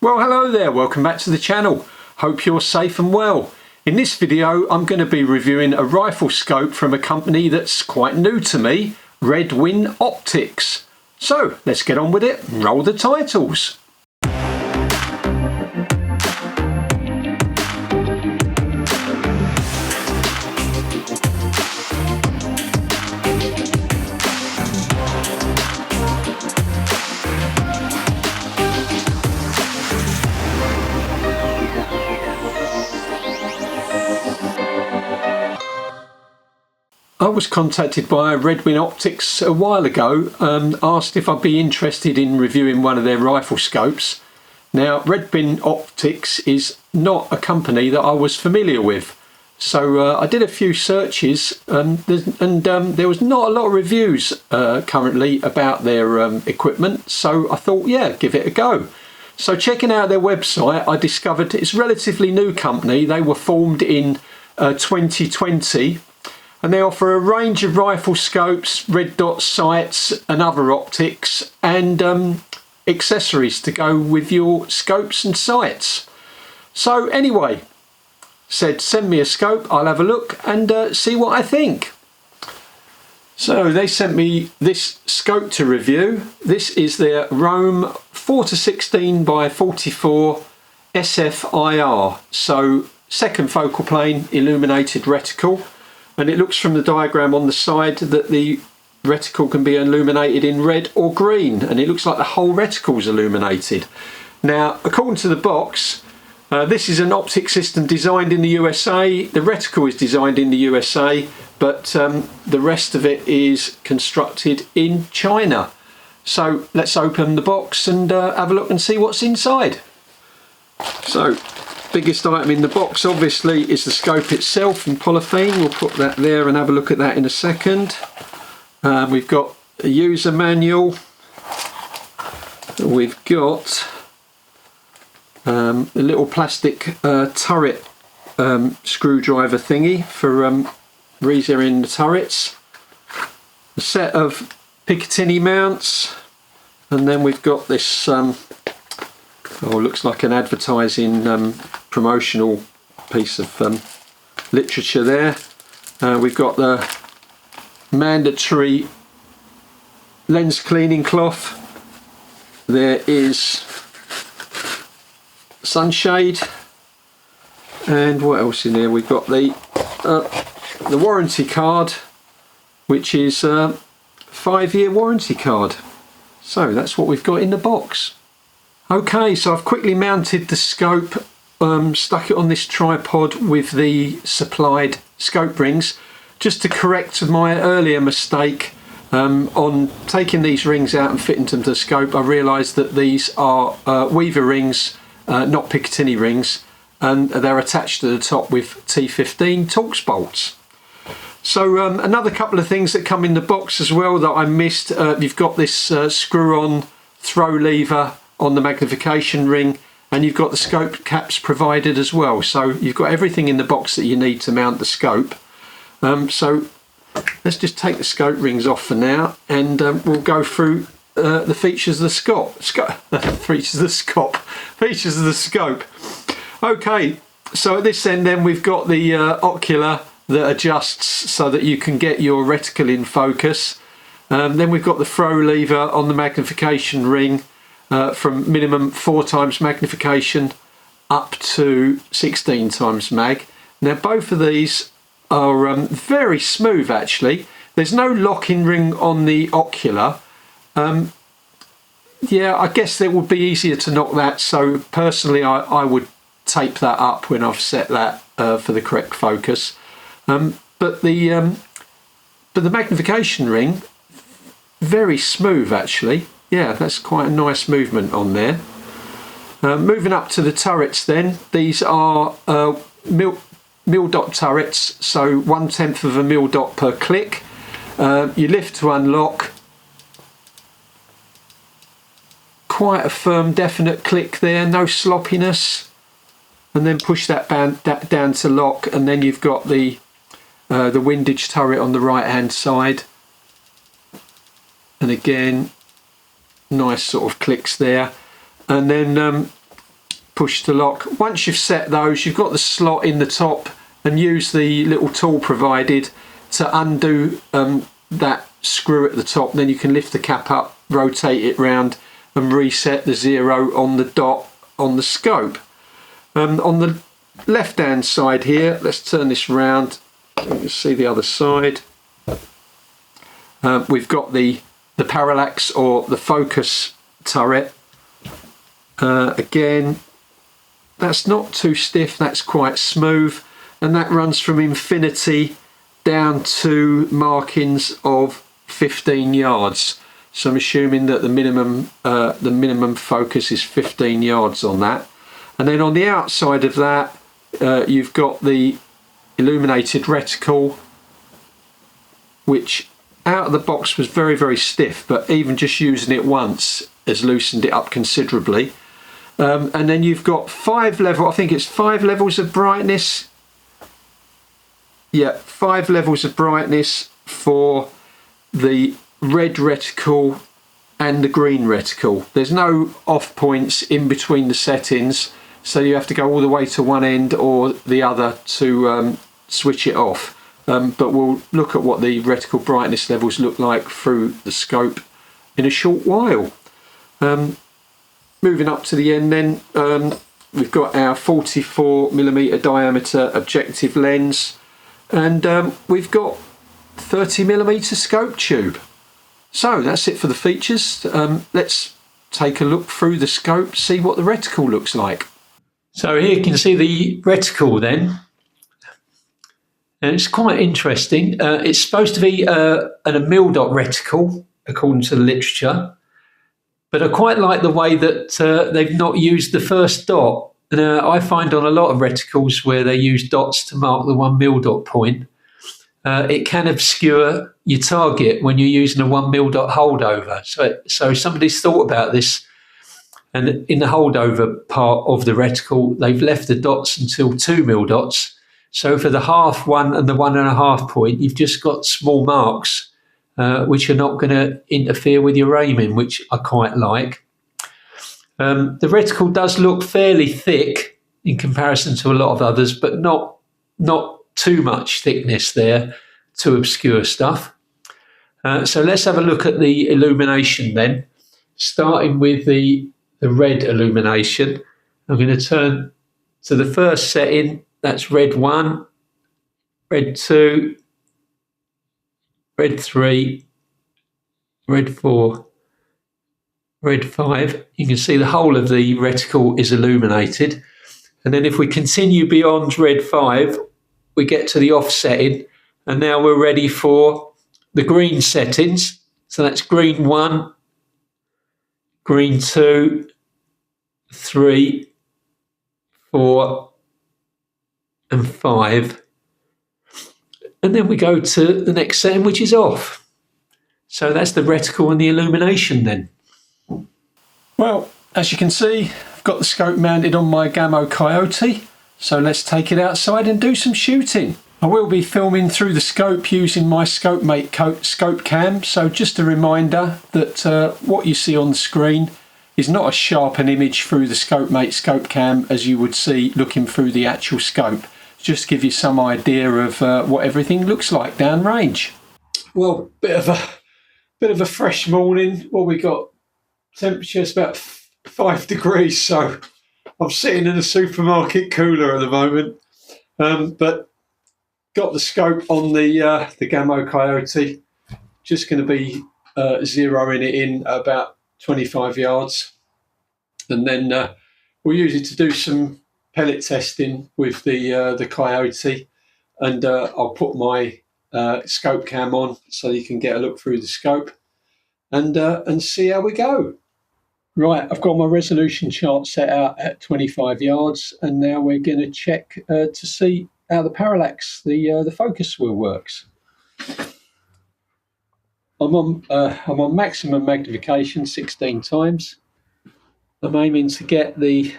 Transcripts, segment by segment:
Well, hello there, welcome back to the channel. Hope you're safe and well. In this video I'm going to be reviewing a rifle scope from a company that's quite new to me, Redwin Optics. So let's get on with it and roll the titles. I was contacted by Redwin Optics a while ago, asked if I'd be interested in reviewing one of their rifle scopes. Now, Redwin Optics is not a company that I was familiar with, so I did a few searches and there was not a lot of reviews currently about their equipment, so I thought, yeah, give it a go. So checking out their website, I discovered it's a relatively new company. They were formed in 2020. And they offer a range of rifle scopes, red dot sights and other optics and accessories to go with your scopes and sights. So anyway, said send me a scope, I'll have a look and see what I think. So they sent me this scope to review. This is their Rome 4-16 by 44 SFIR. So second focal plane illuminated reticle. And it looks from the diagram on the side that the reticle can be illuminated in red or green, and it looks like the whole reticle is illuminated. Now, according to the box, this is an optic system designed in the USA. The reticle is designed in the USA, but the rest of it is constructed in China. So let's open the box and have a look and see what's inside. So, biggest item in the box obviously is the scope itself in polythene. We'll put that there and have a look at that in a second. We've got a user manual. We've got a little plastic turret screwdriver thingy for resetting the turrets. A set of Picatinny mounts, and then we've got this looks like an advertising promotional piece of literature there. We've got the mandatory lens cleaning cloth. There is sunshade, and what else in there? We've got the warranty card, which is a 5-year warranty card. So that's what we've got in the box. Okay, so I've quickly mounted the scope, stuck it on this tripod with the supplied scope rings, just to correct my earlier mistake on taking these rings out and fitting them to the scope. I realised that these are Weaver rings, not Picatinny rings, and they're attached to the top with T15 Torx bolts. So another couple of things that come in the box as well that I missed. You've got this screw-on throw lever on the magnification ring, and you've got the scope caps provided as well, so you've got everything in the box that you need to mount the scope. So let's just take the scope rings off for now, and we'll go through the features of the features of the scope. Okay, so at this end then we've got the ocular that adjusts so that you can get your reticle in focus. Then we've got the throw lever on the magnification ring, from minimum 4 times magnification up to 16 times mag. Now both of these are very smooth actually. There's no locking ring on the ocular. Yeah, I guess it would be easier to knock that, so personally I would tape that up when I've set that for the correct focus. But the magnification ring, very smooth actually. Yeah, that's quite a nice movement on there. Moving up to the turrets then, these are mil dot turrets, so 1/10 of a mil dot per click. You lift to unlock. Quite a firm, definite click there, no sloppiness. And then push that down to lock, and then you've got the windage turret on the right hand side. And again, nice sort of clicks there. And then push to lock. Once you've set those, you've got the slot in the top, and use the little tool provided to undo that screw at the top. Then you can lift the cap up, rotate it round and reset the 0 on the dot on the scope. On the left hand side here, let's turn this round, you can see the other side. We've got the parallax or the focus turret. Again, that's not too stiff, that's quite smooth, and that runs from infinity down to markings of 15 yards. So I'm assuming that the minimum focus is 15 yards on that. And then on the outside of that, you've got the illuminated reticle, which out of the box was very, very stiff, but even just using it once has loosened it up considerably. And then you've got 5 levels of brightness. Yeah, 5 levels of brightness for the red reticle and the green reticle. There's no off points in between the settings, so you have to go all the way to one end or the other to switch it off. But we'll look at what the reticle brightness levels look like through the scope in a short while. Moving up to the end then, we've got our 44mm diameter objective lens, and we've got 30mm scope tube. So that's it for the features. Let's take a look through the scope, see what the reticle looks like. So here you can see the reticle then, and it's quite interesting. It's supposed to be a mil dot reticle according to the literature, but I quite like the way that they've not used the first dot. And I find on a lot of reticles where they use dots to mark the 1 mil dot point, it can obscure your target when you're using a 1 mil dot holdover. So somebody's thought about this, and in the holdover part of the reticle, they've left the dots until 2 mil dots. So for the half one and the 1.5 point, you've just got small marks, which are not going to interfere with your aiming, which I quite like. The reticle does look fairly thick in comparison to a lot of others, but not too much thickness there to obscure stuff. So let's have a look at the illumination then, starting with the red illumination. I'm going to turn to the first setting. That's red 1, red 2, red 3, red 4, red 5. You can see the whole of the reticle is illuminated. And then if we continue beyond red 5, we get to the off setting, and now we're ready for the green settings. So that's green 1, green 2, 3, 4, and 5. And then we go to the next setting, which is off. So that's the reticle and the illumination then. Well, as you can see, I've got the scope mounted on my Gamma Coyote. So let's take it outside and do some shooting. I will be filming through the scope using my ScopeMate scope cam. So just a reminder that what you see on the screen is not a sharp an image through the ScopeMate scope cam as you would see looking through the actual scope. Just to give you some idea of what everything looks like downrange. Well, bit of a fresh morning. Well, we got temperatures about 5 degrees, so I'm sitting in a supermarket cooler at the moment. But got the scope on the Gamma Coyote. Just going to be zeroing it in at about 25 yards, and then we'll use it to do some pellet testing with the Coyote, and I'll put my scope cam on so you can get a look through the scope and see how we go. Right, I've got my resolution chart set out at 25 yards, and now we're going to check to see how the parallax, the focus wheel works. I'm on maximum magnification 16 times. I'm aiming to get the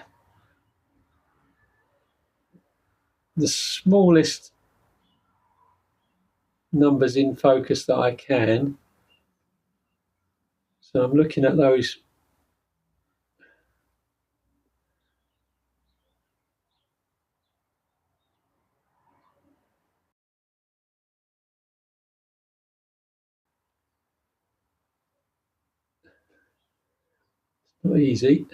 smallest numbers in focus that I can. So I'm looking at those Not easy.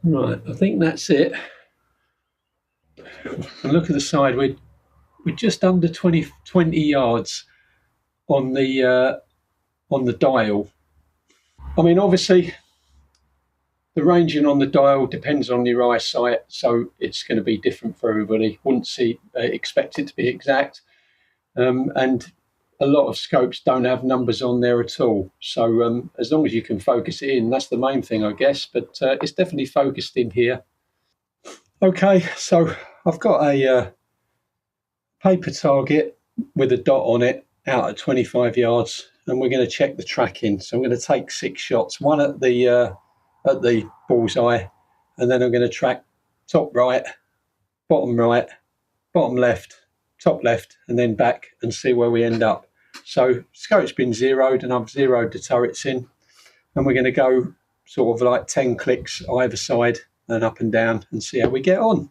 Right, I think that's it. And look at the side, we're just under 20 yards on the dial. I mean, obviously the ranging on the dial depends on your eyesight, so it's going to be different for everybody. Wouldn't expect it to be exact, and a lot of scopes don't have numbers on there at all. So as long as you can focus it in, that's the main thing, I guess. But it's definitely focused in here. Okay, so I've got a paper target with a dot on it out at 25 yards, and we're going to check the tracking. So I'm going to take 6 shots, one at the bullseye, and then I'm going to track top right, bottom left, top left, and then back and see where we end up. So scope's been zeroed, and I've zeroed the turrets in, and we're going to go sort of like 10 clicks either side and up and down and see how we get on.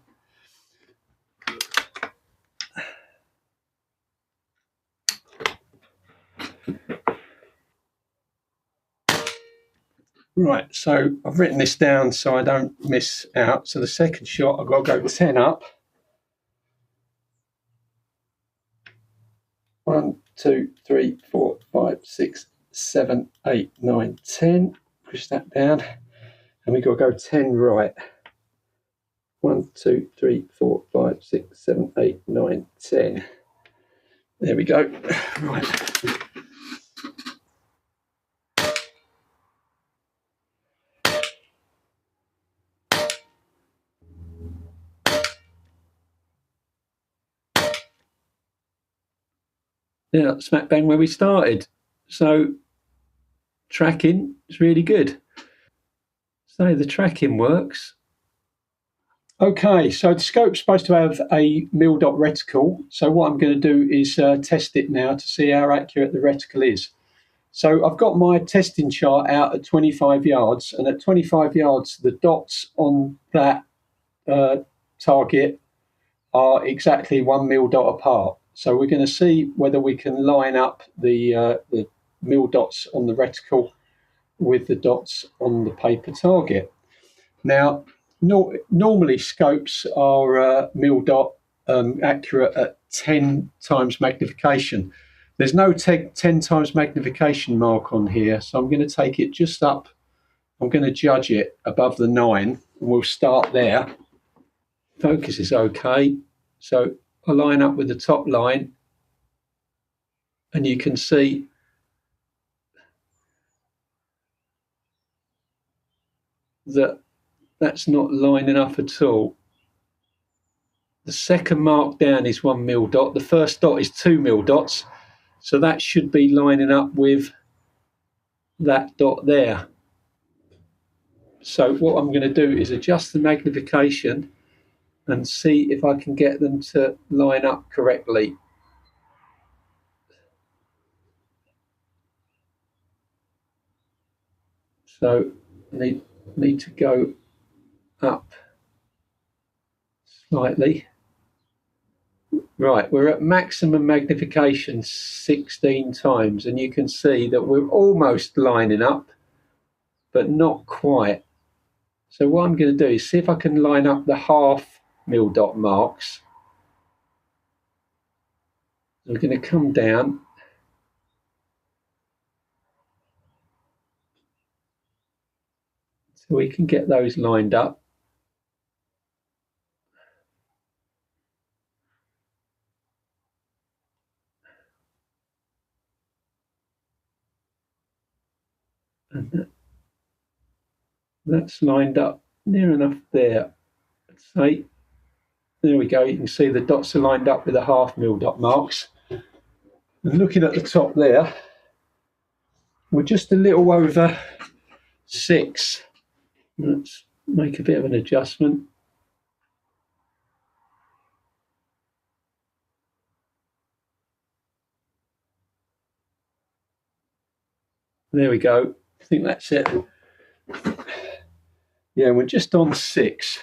Right, so I've written this down so I don't miss out. So the second shot, I've got to go 10 up. 1, 2, 3, 4, 5, 6, 7, 8, 9, 10. Push that down. And we've got to go 10 right. 1, 2, 3, 4, 5, 6, 7, 8, 9, 10. There we go. Right. Yeah, smack bang where we started. So tracking is really good. So the tracking works. Okay, so the scope's supposed to have a mil-dot reticle. So what I'm going to do is test it now to see how accurate the reticle is. So I've got my testing chart out at 25 yards, and at 25 yards, the dots on that target are exactly 1 mil-dot apart. So we're going to see whether we can line up the mil-dots on the reticle with the dots on the paper target. Now, normally scopes are mil-dot accurate at 10 times magnification. There's no 10 times magnification mark on here, so I'm going to take it just up. I'm going to judge it above the 9, and we'll start there. Focus is okay, so I line up with the top line, and you can see that that's not lining up at all. The second mark down is 1 mil-dot. The first dot is 2 mil-dots, so that should be lining up with that dot there. So what I'm going to do is adjust the magnification and see if I can get them to line up correctly. So I need to go up slightly. Right, we're at maximum magnification 16 times, and you can see that we're almost lining up, but not quite. So what I'm going to do is see if I can line up the half mil-dot marks. I'm going to come down. So we can get those lined up. And that's lined up near enough there. Say, there we go. You can see the dots are lined up with the half mil-dot marks. And looking at the top there, we're just a little over 6. Let's make a bit of an adjustment. There we go. I think that's it. Yeah, we're just on 6.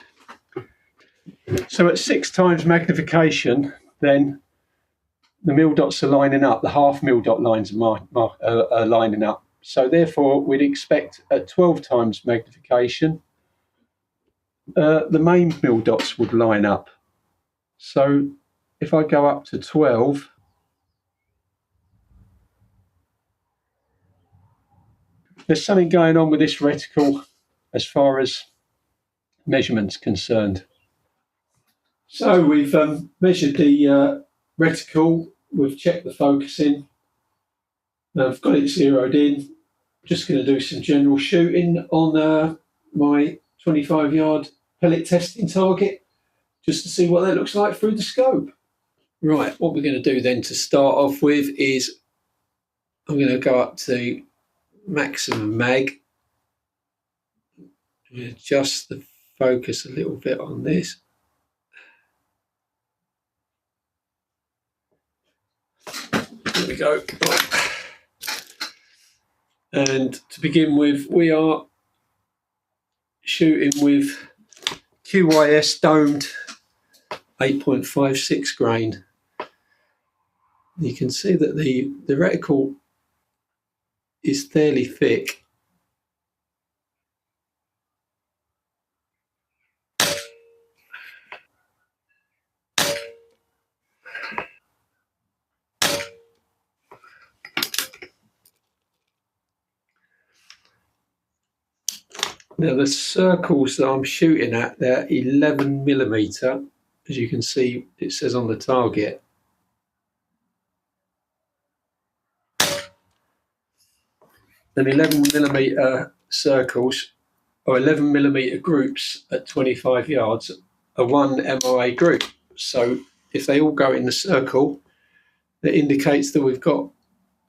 So at 6 times magnification, then the mil dots are lining up, the half mil dot lines are lining up. So therefore we'd expect at 12 times magnification, the main mil dots would line up. So if I go up to 12, there's something going on with this reticle as far as measurements concerned. So we've measured the reticle, we've checked the focusing, I've got it zeroed in. Just going to do some general shooting on my 25-yard pellet testing target, just to see what that looks like through the scope. Right, what we're going to do then to start off with is I'm going to go up to maximum mag, adjust the focus a little bit on this. There we go. Right. And to begin with, we are shooting with QYS domed 8.56 grain. You can see that the reticle is fairly thick. Now the circles that I'm shooting at, they're 11mm. As you can see, it says on the target. And 11mm circles, or 11mm groups at 25 yards are one MOA group. So if they all go in the circle, that indicates that we've got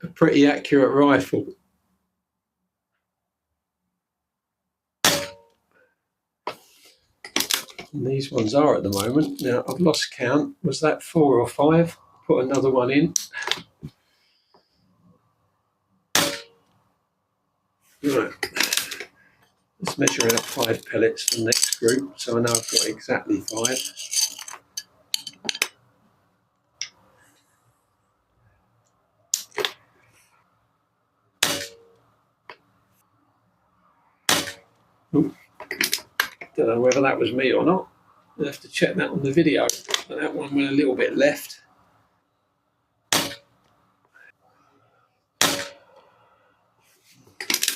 a pretty accurate rifle. And these ones are at the moment. Now I've lost count. Was that 4 or 5? Put another one in. Right. Let's measure out 5 pellets for the next group, so I know I've got exactly 5. Ooh. Don't know whether that was me or not. I'll have to check that on the video. But that one went a little bit left.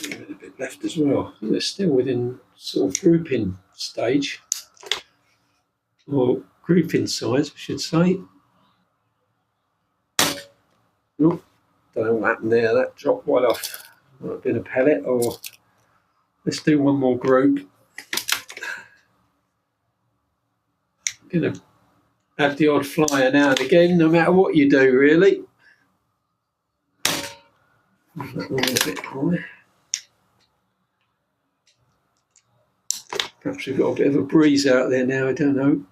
A bit left as well. They're still within sort of grouping stage, or grouping size, I should say. Oh, don't know what happened there. That dropped right off. Might have been a pellet, or let's do one more group. I'm going to have the odd flyer now and again, no matter what you do, really. That one a bit high. Perhaps we've got a bit of a breeze out there now, I don't know.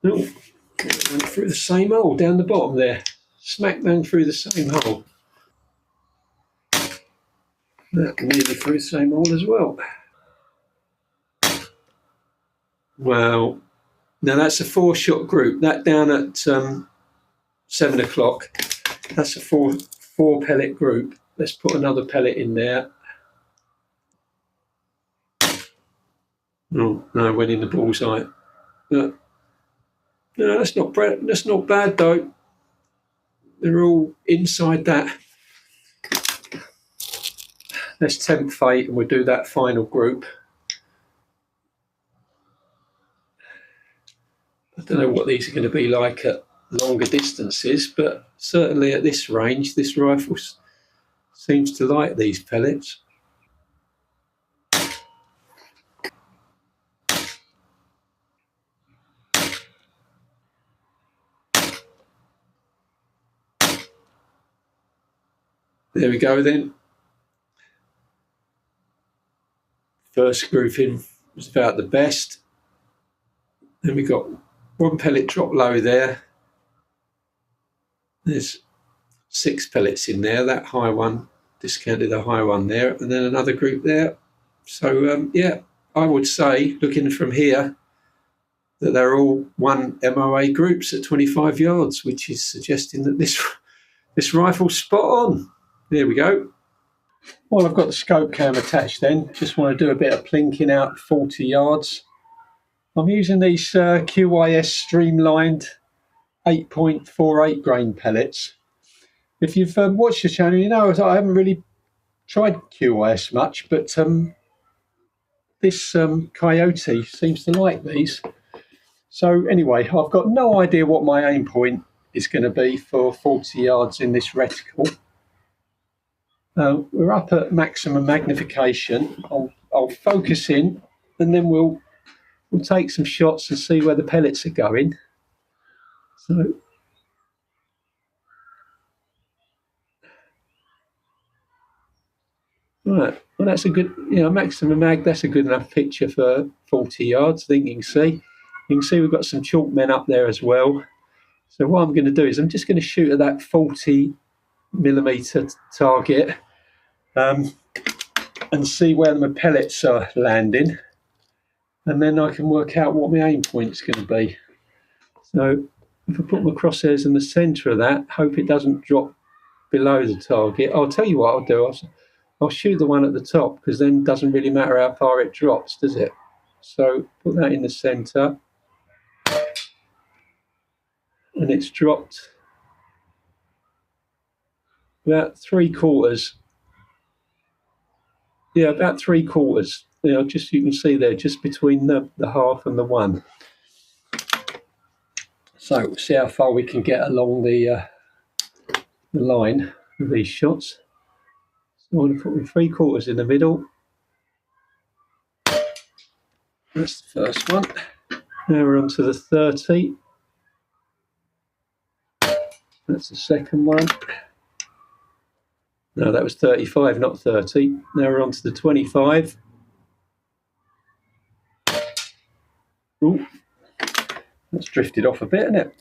No, it went through the same hole down the bottom there. Smack down through the same hole. That nearly through the same hole as well. Wow. Now that's a 4-shot group. That down at 7 o'clock. That's a four pellet group. Let's put another pellet in there. Oh no, it went in the bullseye. No, that's not bad though. They're all inside that. Let's tempt fate and we'll do that final group. I don't know what these are going to be like at longer distances, but certainly at this range, this rifle seems to like these pellets. There we go then. First grouping was about the best. Then we got one pellet drop low there. There's 6 pellets in there. That high one discounted the high one there, and then another group there. So yeah, I would say, looking from here, that they're all 1 MOA groups at 25 yards, which is suggesting that this rifle's spot on. There we go. Well, I've got the scope cam attached then. Just want to do a bit of plinking out 40 yards. I'm using these QYS streamlined 8.48 grain pellets. If you've watched the channel, you know I haven't really tried QYS much, but this Coyote seems to like these. So anyway, I've got no idea what my aim point is going to be for 40 yards in this reticle. We're up at maximum magnification. I'll focus in, and then we'll take some shots and see where the pellets are going. So right, well that's a good, maximum mag. That's a good enough picture for 40 yards. I think you can see. You can see we've got some chalk men up there as well. So what I'm going to do is I'm just going to shoot at that 40mm target and see where my pellets are landing, and then I can work out what my aim point's going to be. So if I put my crosshairs in the centre of that, hope it doesn't drop below the target. I'll tell you what I'll do. I'll shoot the one at the top, because then it doesn't really matter how far it drops, does it? So put that in the centre, and it's dropped about 3/4. Yeah, about 3/4. Just you can see there, just between the half and the 1. So we'll see how far we can get along the line with these shots. So I'm going to put my 3/4 in the middle. That's the first one. Now we're on to the 30. That's the second one. No, that was 35, not 30. Now we're on to the 25. Ooh, that's drifted off a bit, isn't it?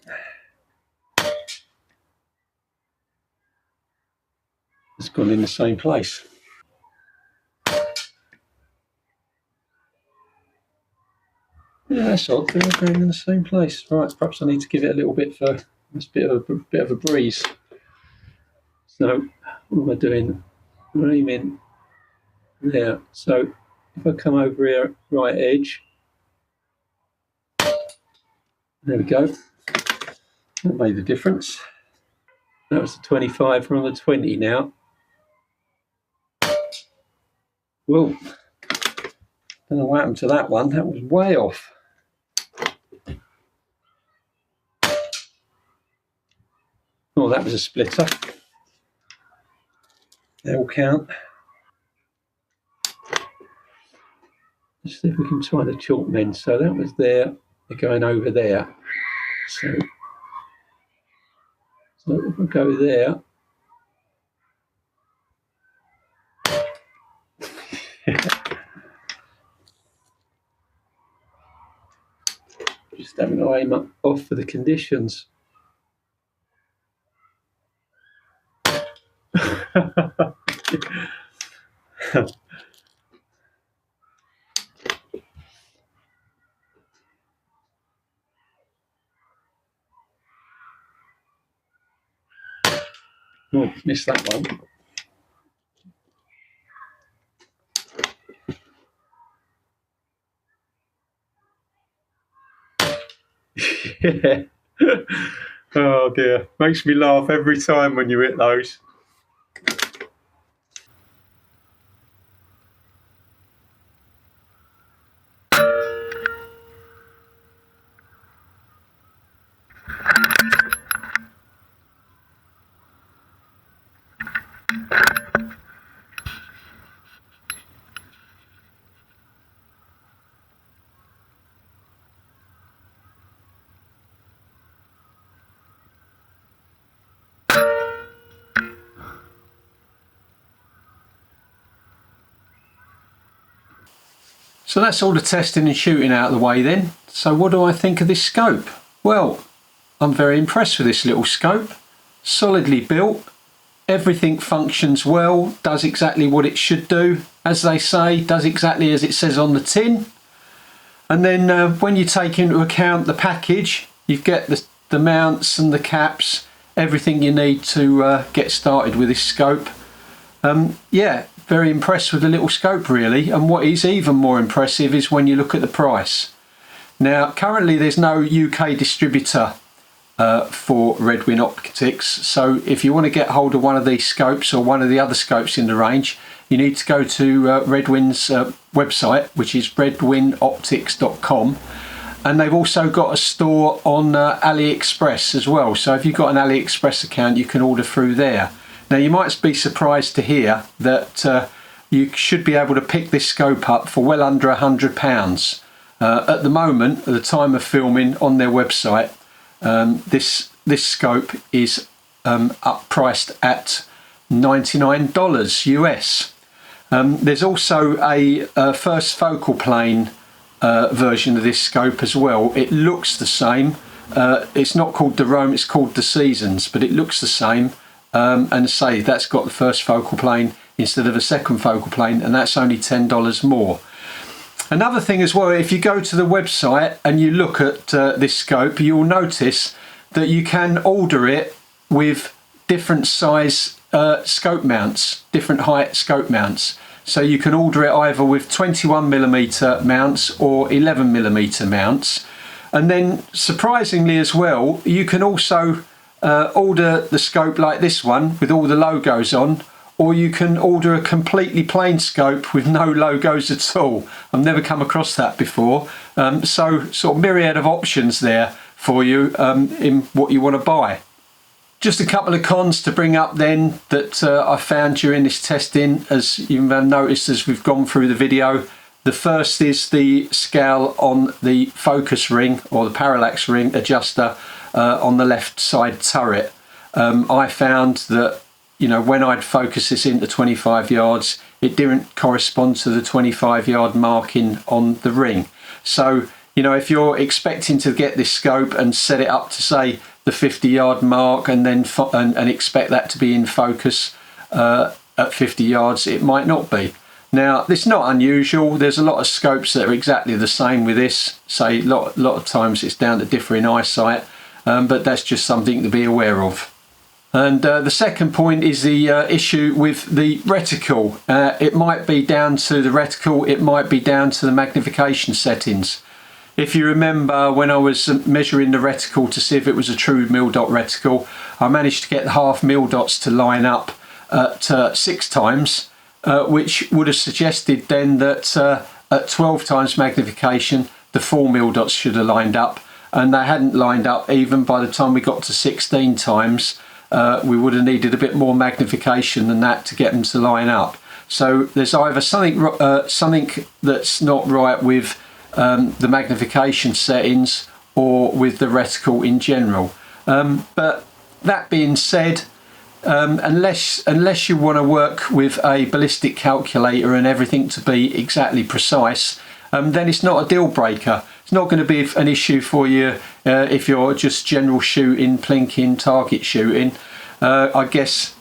It's gone in the same place. Yeah, that's odd. They're all going in the same place. Right, perhaps I need to give it a little bit for this bit of a breeze. So what am I doing? I'm aiming there. So if I come over here, right edge. There we go. That made a difference. That was the 25. We're on the 20 now. Whoa. Don't know what happened to that one. That was way off. Oh, that was a splitter. They all count. Let's see if we can try the chalk men. So that was there. They're going over there. So if I go there. Just having to aim up off for the conditions. Oh, missed that one. Yeah. Oh dear. Makes me laugh every time when you hit those. So that's all the testing and shooting out of the way then. So what do I think of this scope? Well, I'm very impressed with this little scope. Solidly built. Everything functions well, does exactly what it should do. as they say, does exactly as it says on the tin. And then when you take into account the package, you get the mounts and the caps, everything you need to get started with this scope. Yeah, very impressed with the little scope really, and what is even more impressive is when you look at the price. Now currently there's no UK distributor for Redwin Optics, so if you want to get hold of one of these scopes or one of the other scopes in the range, you need to go to Redwin's website, which is redwinoptics.com, and they've also got a store on AliExpress as well, so if you've got an AliExpress account you can order through there. Now you might be surprised to hear that you should be able to pick this scope up for well under £100. At the moment, at the time of filming, on their website, this scope is priced at $99 US. There's also a first focal plane version of this scope as well. It looks the same. It's not called the Rome, it's called the Seasons, but it looks the same. And say that's got the first focal plane instead of a second focal plane, and that's only $10 more. Another thing as well, if you go to the website and you look at this scope, you'll notice that you can order it with different size scope mounts, different height scope mounts. So you can order it either with 21mm mounts or 11mm mounts. And then surprisingly as well, you can also order the scope like this one with all the logos on, or you can order a completely plain scope with no logos at all. I've never come across that before. So sort of myriad of options there for you in what you want to buy. Just a couple of cons to bring up then that I found during this testing, as you may have noticed as we've gone through the video. The first is the scale on the focus ring or the parallax ring adjuster on the left side turret. I found that, you know, when I'd focus this into 25 yards, it didn't correspond to the 25-yard marking on the ring. So, you know, if you're expecting to get this scope and set it up to say the 50-yard mark and then and expect that to be in focus at 50 yards, it might not be. Now, this is not unusual. There's a lot of scopes that are exactly the same with this. Say, a lot of times it's down to differing eyesight, but that's just something to be aware of. And the second point is the issue with the reticle. It might be down to the reticle, it might be down to the magnification settings. If you remember when I was measuring the reticle to see if it was a true mil dot reticle, I managed to get the half mil dots to line up at 6 times. Which would have suggested then that at 12 times magnification the 4 mil dots should have lined up, and they hadn't lined up even by the time we got to 16 times. We would have needed a bit more magnification than that to get them to line up. So there's either something that's not right with the magnification settings or with the reticle in general. But that being said, unless you want to work with a ballistic calculator and everything to be exactly precise, then it's not a deal breaker. It's not going to be an issue for you if you're just general shooting, plinking, target shooting. I guess,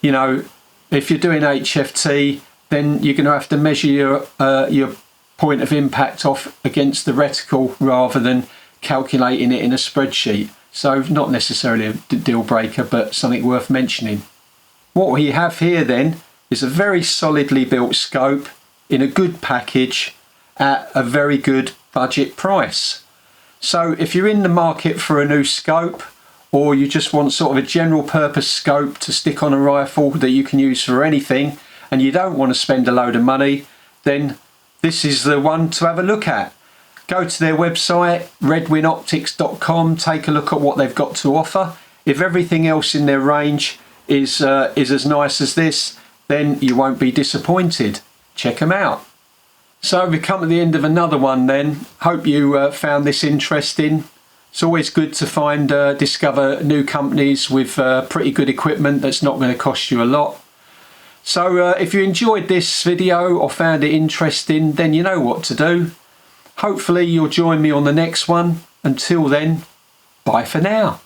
you know, if you're doing HFT, then you're going to have to measure your point of impact off against the reticle rather than calculating it in a spreadsheet. So not necessarily a deal breaker, but something worth mentioning. What we have here then is a very solidly built scope in a good package at a very good budget price. So if you're in the market for a new scope, or you just want sort of a general purpose scope to stick on a rifle that you can use for anything, and you don't want to spend a load of money, then this is the one to have a look at. Go to their website, redwinoptics.com, take a look at what they've got to offer. If everything else in their range is as nice as this, then you won't be disappointed. Check them out. So we've come to the end of another one then. Hope you found this interesting. It's always good to discover new companies with pretty good equipment that's not going to cost you a lot. So if you enjoyed this video or found it interesting, then you know what to do. Hopefully you'll join me on the next one. Until then, bye for now.